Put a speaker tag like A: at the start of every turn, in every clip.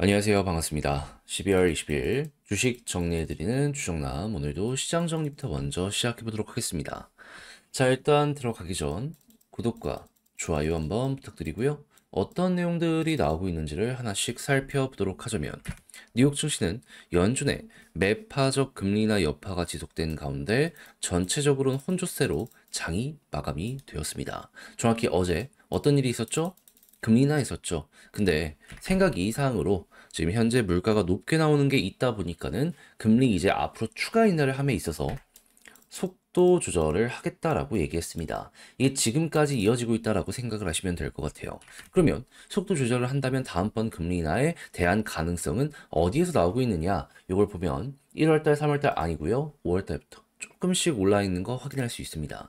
A: 안녕하세요. 반갑습니다. 12월 20일 주식 정리해드리는 주정남. 오늘도 시장 정리부터 먼저 시작해보도록 하겠습니다. 자, 일단 들어가기 전 구독과 좋아요 한번 부탁드리고요. 어떤 내용들이 나오고 있는지를 하나씩 살펴보도록 하자면, 뉴욕 증시는 연준의 매파적 금리나 여파가 지속된 가운데 전체적으로는 혼조세로 장이 마감이 되었습니다. 정확히 어제 어떤 일이 있었죠? 금리 인하 있었죠. 근데 생각 이상으로 지금 현재 물가가 높게 나오는 게 있다 보니까는 금리 이제 앞으로 추가 인하를 함에 있어서 속도 조절을 하겠다라고 얘기했습니다. 이게 지금까지 이어지고 있다라고 생각을 하시면 될 것 같아요. 그러면 속도 조절을 한다면 다음번 금리 인하에 대한 가능성은 어디에서 나오고 있느냐? 이걸 보면 1월달, 3월달 아니고요. 5월달부터 조금씩 올라 있는 거 확인할 수 있습니다.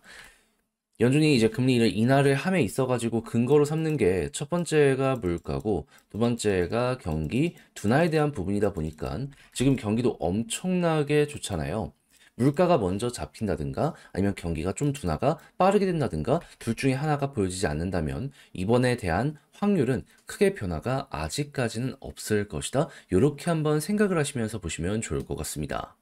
A: 연준이 이제 금리를 인하를 함에 있어가지고 근거로 삼는 게 첫 번째가 물가고 두 번째가 경기 둔화에 대한 부분이다 보니까 지금 경기도 엄청나게 좋잖아요. 물가가 먼저 잡힌다든가 아니면 경기가 좀 둔화가 빠르게 된다든가 둘 중에 하나가 보여지지 않는다면 이번에 대한 확률은 크게 변화가 아직까지는 없을 것이다. 이렇게 한번 생각을 하시면서 보시면 좋을 것 같습니다.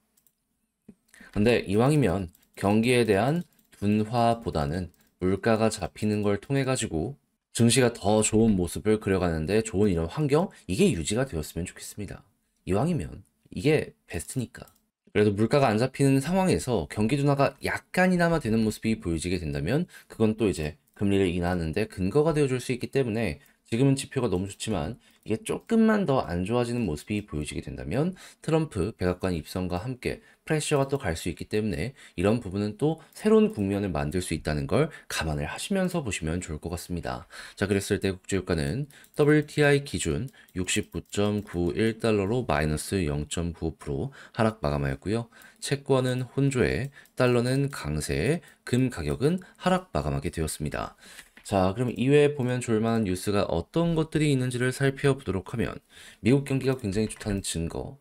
A: 근데 이왕이면 경기에 대한 둔화보다는 물가가 잡히는 걸 통해 가지고 증시가 더 좋은 모습을 그려가는데 좋은 이런 환경 이게 유지가 되었으면 좋겠습니다. 이왕이면 이게 베스트니까. 그래도 물가가 안 잡히는 상황에서 경기 둔화가 약간이나마 되는 모습이 보여지게 된다면 그건 또 이제 금리를 인하하는데 근거가 되어줄 수 있기 때문에 지금은 지표가 너무 좋지만 이게 조금만 더 안 좋아지는 모습이 보여지게 된다면 트럼프 백악관 입성과 함께 프레셔가 또 갈 수 있기 때문에 이런 부분은 또 새로운 국면을 만들 수 있다는 걸 감안을 하시면서 보시면 좋을 것 같습니다. 자, 그랬을 때 국제유가는 WTI 기준 69.91달러로 마이너스 0.95% 하락 마감하였고요. 채권은 혼조에, 달러는 강세에, 금 가격은 하락 마감하게 되었습니다. 자, 그럼 이외에 보면 좋을 만한 뉴스가 어떤 것들이 있는지를 살펴보도록 하면 미국 경기가 굉장히 좋다는 증거,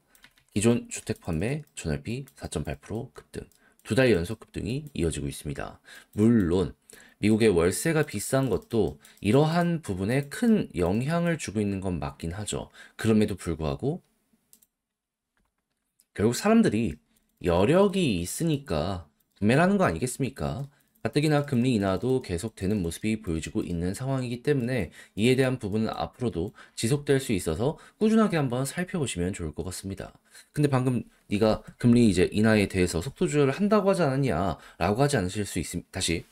A: 기존 주택 판매 전월비 4.8% 급등, 두 달 연속 급등이 이어지고 있습니다. 물론 미국의 월세가 비싼 것도 이러한 부분에 큰 영향을 주고 있는 건 맞긴 하죠. 그럼에도 불구하고 결국 사람들이 여력이 있으니까 구매를 하는 거 아니겠습니까? 가뜩이나 금리 인하도 계속되는 모습이 보여지고 있는 상황이기 때문에 이에 대한 부분은 앞으로도 지속될 수 있어서 꾸준하게 한번 살펴보시면 좋을 것 같습니다. 근데 방금 네가 금리 이제 인하에 대해서 속도 조절을 한다고 하지 않았냐? 라고 하지 않으실 수 있습니다. 다시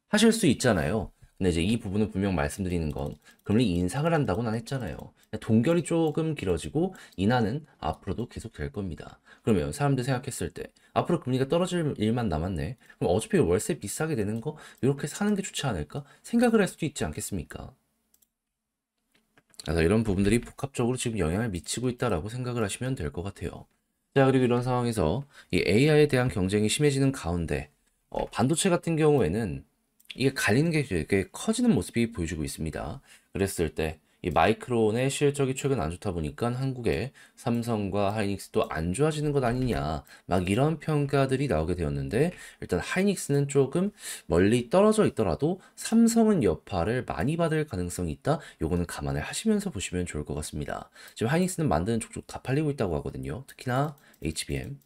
A: 하실 수 있잖아요. 근데 이제 이 부분은 분명 말씀드리는 건 금리 인상을 한다고는 안 했잖아요. 동결이 조금 길어지고 인하는 앞으로도 계속 될 겁니다. 그러면 사람들 생각했을 때 앞으로 금리가 떨어질 일만 남았네. 그럼 어차피 월세 비싸게 되는 거 이렇게 사는 게 좋지 않을까? 생각을 할 수도 있지 않겠습니까? 그래서 이런 부분들이 복합적으로 지금 영향을 미치고 있다라고 생각을 하시면 될 것 같아요. 자, 그리고 이런 상황에서 이 AI에 대한 경쟁이 심해지는 가운데 반도체 같은 경우에는 이게 갈리는 게 되게 커지는 모습이 보여주고 있습니다. 그랬을 때 이 마이크론의 실적이 최근 안 좋다 보니까 한국의 삼성과 하이닉스도 안 좋아지는 것 아니냐 막 이런 평가들이 나오게 되었는데 일단 하이닉스는 조금 멀리 떨어져 있더라도 삼성은 여파를 많이 받을 가능성이 있다. 요거는 감안을 하시면서 보시면 좋을 것 같습니다. 지금 하이닉스는 만드는 족족 다 팔리고 있다고 하거든요. 특히나 HBM.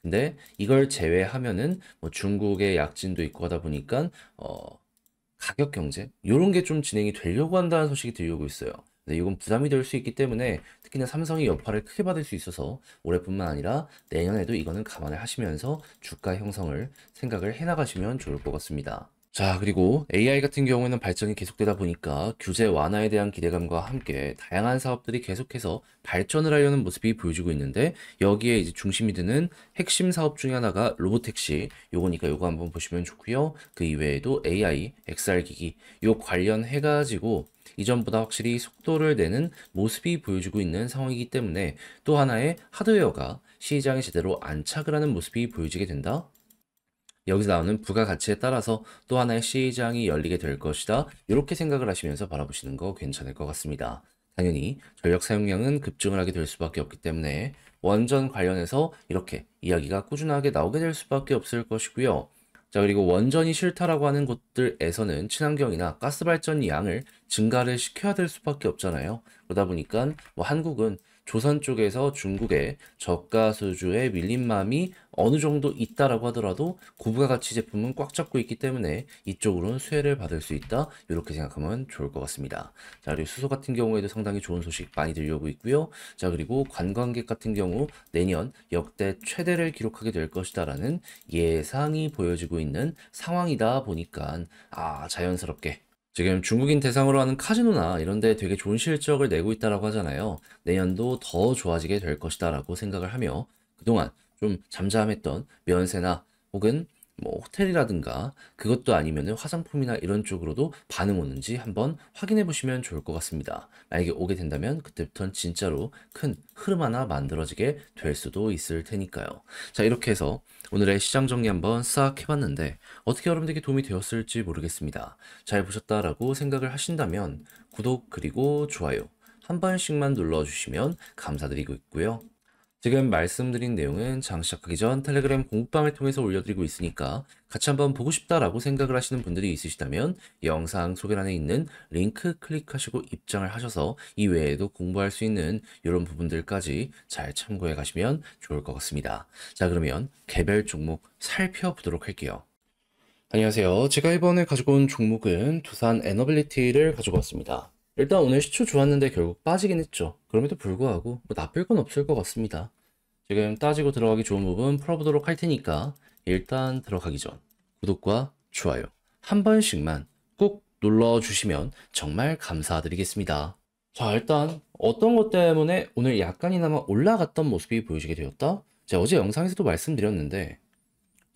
A: 근데 이걸 제외하면은 뭐 중국의 약진도 있고 하다 보니까 가격 경제 이런 게 좀 진행이 되려고 한다는 소식이 들려오고 있어요. 근데 이건 부담이 될 수 있기 때문에 특히나 삼성이 여파를 크게 받을 수 있어서 올해뿐만 아니라 내년에도 이거는 감안을 하시면서 주가 형성을 생각을 해나가시면 좋을 것 같습니다. 자, 그리고 AI 같은 경우에는 발전이 계속되다 보니까 규제 완화에 대한 기대감과 함께 다양한 사업들이 계속해서 발전을 하려는 모습이 보여지고 있는데 여기에 이제 중심이 드는 핵심 사업 중에 하나가 로보택시 요거니까 요거 한번 보시면 좋고요. 그 이외에도 AI, XR 기기 요 관련해 가지고 이전보다 확실히 속도를 내는 모습이 보여지고 있는 상황이기 때문에 또 하나의 하드웨어가 시장에 제대로 안착을 하는 모습이 보여지게 된다. 여기서 나오는 부가가치에 따라서 또 하나의 시장이 열리게 될 것이다. 이렇게 생각을 하시면서 바라보시는 거 괜찮을 것 같습니다. 당연히 전력 사용량은 급증을 하게 될 수밖에 없기 때문에 원전 관련해서 이렇게 이야기가 꾸준하게 나오게 될 수밖에 없을 것이고요. 자, 그리고 원전이 싫다라고 하는 곳들에서는 친환경이나 가스 발전 양을 증가를 시켜야 될 수밖에 없잖아요. 그러다 보니까 뭐 한국은 조선 쪽에서 중국의 저가 수주에 밀린 마음이 어느 정도 있다라고 하더라도 고부가 가치 제품은 꽉 잡고 있기 때문에 이쪽으로는 수혜를 받을 수 있다. 이렇게 생각하면 좋을 것 같습니다. 자, 그리고 수소 같은 경우에도 상당히 좋은 소식 많이 들려오고 있고요. 자, 그리고 관광객 같은 경우 내년 역대 최대를 기록하게 될 것이다라는 예상이 보여지고 있는 상황이다 보니까 자연스럽게 지금 중국인 대상으로 하는 카지노나 이런 데 되게 좋은 실적을 내고 있다라고 하잖아요. 내년도 더 좋아지게 될 것이다라고 생각을 하며 그동안 좀 잠잠했던 면세나 혹은 뭐 호텔이라든가 그것도 아니면은 화장품이나 이런 쪽으로도 반응 오는지 한번 확인해 보시면 좋을 것 같습니다. 만약에 오게 된다면 그때부터는 진짜로 큰 흐름 하나 만들어지게 될 수도 있을 테니까요. 자, 이렇게 해서 오늘의 시장 정리 한번 싹 해봤는데 어떻게 여러분들에게 도움이 되었을지 모르겠습니다. 잘 보셨다라고 생각을 하신다면 구독 그리고 좋아요 한 번씩만 눌러주시면 감사드리고 있고요. 지금 말씀드린 내용은 장 시작하기 전 텔레그램 공부방을 통해서 올려드리고 있으니까 같이 한번 보고 싶다라고 생각을 하시는 분들이 있으시다면 영상 소개란에 있는 링크 클릭하시고 입장을 하셔서 이외에도 공부할 수 있는 이런 부분들까지 잘 참고해 가시면 좋을 것 같습니다. 자, 그러면 개별 종목 살펴보도록 할게요. 안녕하세요. 제가 이번에 가지고 온 종목은 두산 에너빌리티를 가지고 왔습니다. 일단 오늘 시초 좋았는데 결국 빠지긴 했죠. 그럼에도 불구하고 뭐 나쁠 건 없을 것 같습니다. 지금 따지고 들어가기 좋은 부분 풀어보도록 할 테니까 일단 들어가기 전 구독과 좋아요 한 번씩만 꼭 눌러주시면 정말 감사드리겠습니다. 자, 일단 어떤 것 때문에 오늘 약간이나마 올라갔던 모습이 보여지게 되었다? 제가 어제 영상에서도 말씀드렸는데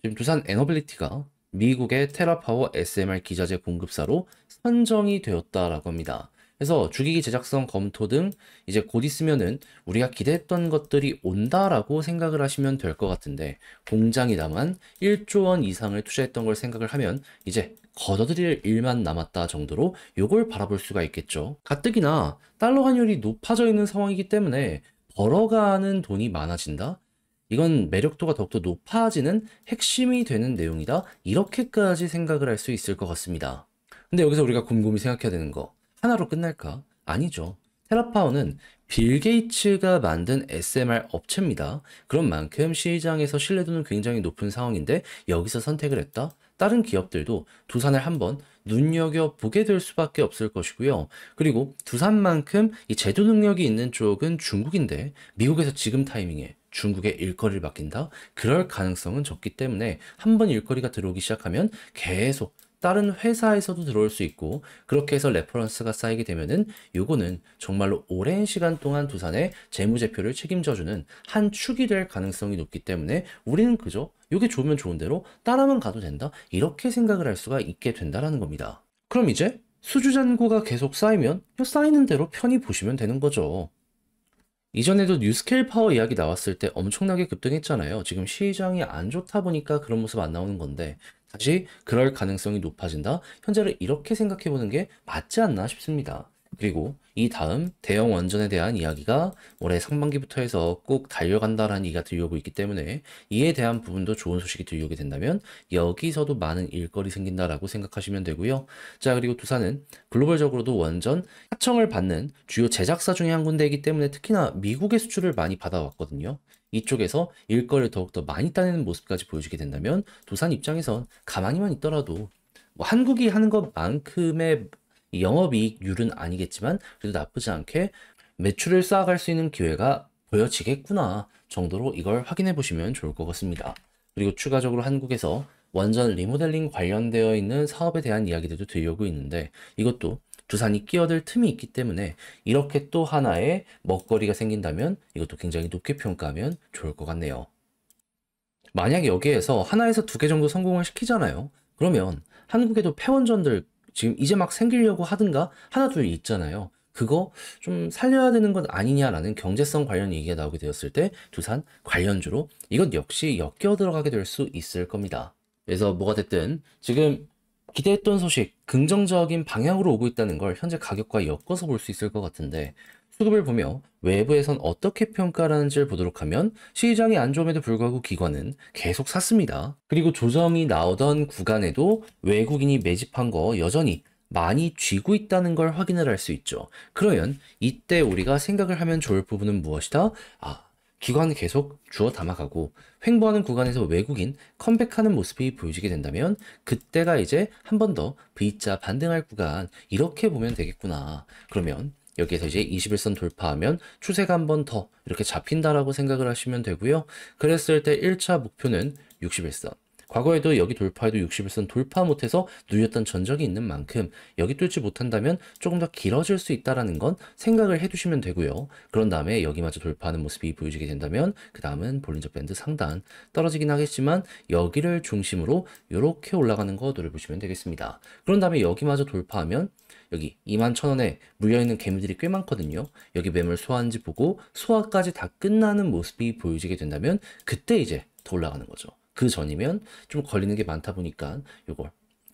A: 지금 두산 에너빌리티가 미국의 테라파워 SMR 기자재 공급사로 선정이 되었다라고 합니다. 그래서 주기기 제작성 검토 등 이제 곧 있으면은 우리가 기대했던 것들이 온다라고 생각을 하시면 될 것 같은데 공장이다만 1조 원 이상을 투자했던 걸 생각을 하면 이제 걷어들일 일만 남았다 정도로 요걸 바라볼 수가 있겠죠. 가뜩이나 달러 환율이 높아져 있는 상황이기 때문에 벌어가는 돈이 많아진다? 이건 매력도가 더욱더 높아지는 핵심이 되는 내용이다. 이렇게까지 생각을 할 수 있을 것 같습니다. 근데 여기서 우리가 곰곰이 생각해야 되는 거 하나로 끝날까? 아니죠. 테라파워는 빌 게이츠가 만든 SMR 업체입니다. 그런 만큼 시장에서 신뢰도는 굉장히 높은 상황인데 여기서 선택을 했다? 다른 기업들도 두산을 한번 눈여겨보게 될 수밖에 없을 것이고요. 그리고 두산만큼 이 제조 능력이 있는 쪽은 중국인데 미국에서 지금 타이밍에 중국에 일거리를 맡긴다? 그럴 가능성은 적기 때문에 한번 일거리가 들어오기 시작하면 계속 다른 회사에서도 들어올 수 있고 그렇게 해서 레퍼런스가 쌓이게 되면은 요거는 정말로 오랜 시간 동안 두산의 재무제표를 책임져주는 한 축이 될 가능성이 높기 때문에 우리는 그저 요게 좋으면 좋은 대로 따라만 가도 된다 이렇게 생각을 할 수가 있게 된다라는 겁니다. 그럼 이제 수주잔고가 계속 쌓이면 쌓이는 대로 편히 보시면 되는 거죠. 이전에도 뉴스케일 파워 이야기 나왔을 때 엄청나게 급등했잖아요. 지금 시장이 안 좋다 보니까 그런 모습 안 나오는 건데 다시 그럴 가능성이 높아진다? 현재를 이렇게 생각해 보는 게 맞지 않나 싶습니다. 그리고 이 다음 대형 원전에 대한 이야기가 올해 상반기부터 해서 꼭 달려간다라는 얘기가 들려오고 있기 때문에 이에 대한 부분도 좋은 소식이 들려오게 된다면 여기서도 많은 일거리 생긴다라고 생각하시면 되고요. 자, 그리고 두산은 글로벌적으로도 원전 하청을 받는 주요 제작사 중에 한 군데이기 때문에 특히나 미국의 수출을 많이 받아왔거든요. 이쪽에서 일거리를 더욱더 많이 따내는 모습까지 보여주게 된다면 두산 입장에선 가만히만 있더라도 뭐 한국이 하는 것만큼의 영업이익률은 아니겠지만 그래도 나쁘지 않게 매출을 쌓아갈 수 있는 기회가 보여지겠구나 정도로 이걸 확인해 보시면 좋을 것 같습니다. 그리고 추가적으로 한국에서 원전 리모델링 관련되어 있는 사업에 대한 이야기들도 들려오고 있는데 이것도 두산이 끼어들 틈이 있기 때문에 이렇게 또 하나의 먹거리가 생긴다면 이것도 굉장히 높게 평가하면 좋을 것 같네요. 만약 여기에서 하나에서 두 개 정도 성공을 시키잖아요. 그러면 한국에도 폐원전들 지금 이제 막 생기려고 하든가 하나 둘 있잖아요. 그거 좀 살려야 되는 것 아니냐라는 경제성 관련 얘기가 나오게 되었을 때 두산 관련주로 이것 역시 엮여 들어가게 될 수 있을 겁니다. 그래서 뭐가 됐든 지금 기대했던 소식 긍정적인 방향으로 오고 있다는 걸 현재 가격과 엮어서 볼 수 있을 것 같은데 수급을 보며 외부에선 어떻게 평가하는지를 보도록 하면 시장이 안 좋음에도 불구하고 기관은 계속 샀습니다. 그리고 조정이 나오던 구간에도 외국인이 매집한 거 여전히 많이 쥐고 있다는 걸 확인을 할 수 있죠. 그러면 이때 우리가 생각을 하면 좋을 부분은 무엇이다? 아, 기관을 계속 주워 담아가고 횡보하는 구간에서 외국인 컴백하는 모습이 보여지게 된다면 그때가 이제 한 번 더 V자 반등할 구간 이렇게 보면 되겠구나. 그러면 여기에서 이제 21선 돌파하면 추세가 한 번 더 이렇게 잡힌다라고 생각을 하시면 되고요. 그랬을 때 1차 목표는 61선. 과거에도 여기 돌파해도 61선 돌파 못해서 눌렸던 전적이 있는 만큼 여기 뚫지 못한다면 조금 더 길어질 수 있다라는 건 생각을 해두시면 되고요. 그런 다음에 여기마저 돌파하는 모습이 보여지게 된다면 그 다음은 볼린저 밴드 상단 떨어지긴 하겠지만 여기를 중심으로 이렇게 올라가는 거 노려보시면 되겠습니다. 그런 다음에 여기마저 돌파하면 여기 21,000원에 물려있는 개미들이 꽤 많거든요. 여기 매물 소화한지 보고 소화까지 다 끝나는 모습이 보여지게 된다면 그때 이제 더 올라가는 거죠. 그 전이면 좀 걸리는 게 많다 보니까 요걸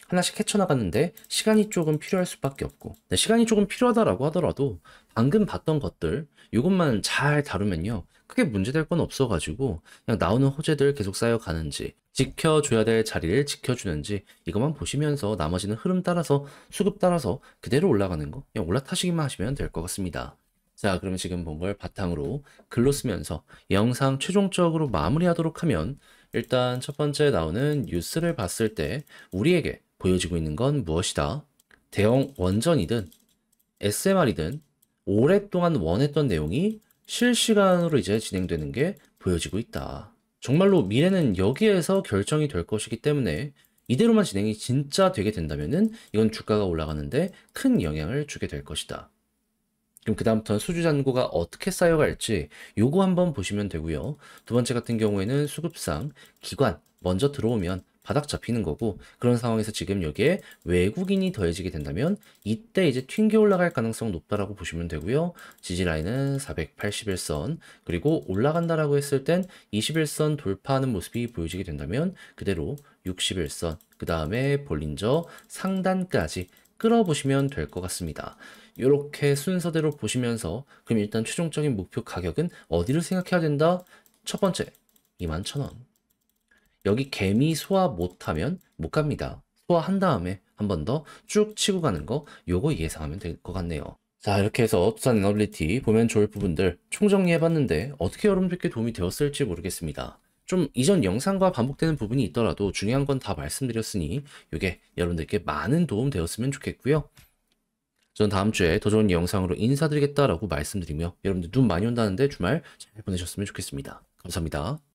A: 하나씩 헤쳐나갔는데 시간이 조금 필요할 수밖에 없고 시간이 조금 필요하다라고 하더라도 방금 봤던 것들 요것만 잘 다루면요 크게 문제될 건 없어가지고 그냥 나오는 호재들 계속 쌓여가는지 지켜줘야 될 자리를 지켜주는지 이것만 보시면서 나머지는 흐름 따라서 수급 따라서 그대로 올라가는 거 그냥 올라타시기만 하시면 될 것 같습니다. 자, 그러면 지금 본 걸 바탕으로 글로 쓰면서 영상 최종적으로 마무리하도록 하면 일단 첫 번째 나오는 뉴스를 봤을 때 우리에게 보여지고 있는 건 무엇이다? 대형 원전이든 SMR이든 오랫동안 원했던 내용이 실시간으로 이제 진행되는 게 보여지고 있다. 정말로 미래는 여기에서 결정이 될 것이기 때문에 이대로만 진행이 진짜 되게 된다면은 이건 주가가 올라가는데 큰 영향을 주게 될 것이다. 그럼 그다음부터는 수주 잔고가 어떻게 쌓여갈지 요거 한번 보시면 되고요. 두 번째 같은 경우에는 수급상 기관 먼저 들어오면 바닥 잡히는 거고 그런 상황에서 지금 여기에 외국인이 더해지게 된다면 이때 이제 튕겨 올라갈 가능성 높다라고 보시면 되고요. 지지 라인은 481선 그리고 올라간다라고 했을 땐 21선 돌파하는 모습이 보여지게 된다면 그대로 61선 그 다음에 볼린저 상단까지 끌어보시면 될 것 같습니다. 이렇게 순서대로 보시면서 그럼 일단 최종적인 목표 가격은 어디를 생각해야 된다? 첫 번째 21,000원. 여기 개미 소화 못하면 못 갑니다. 소화한 다음에 한 번 더 쭉 치고 가는 거 요거 예상하면 될 것 같네요. 자, 이렇게 해서 두산 에너빌리티 보면 좋을 부분들 총정리해봤는데 어떻게 여러분들께 도움이 되었을지 모르겠습니다. 좀 이전 영상과 반복되는 부분이 있더라도 중요한 건 다 말씀드렸으니 이게 여러분들께 많은 도움 되었으면 좋겠고요. 전 다음 주에 더 좋은 영상으로 인사드리겠다라고 말씀드리며 여러분들 눈 많이 온다는데 주말 잘 보내셨으면 좋겠습니다. 감사합니다.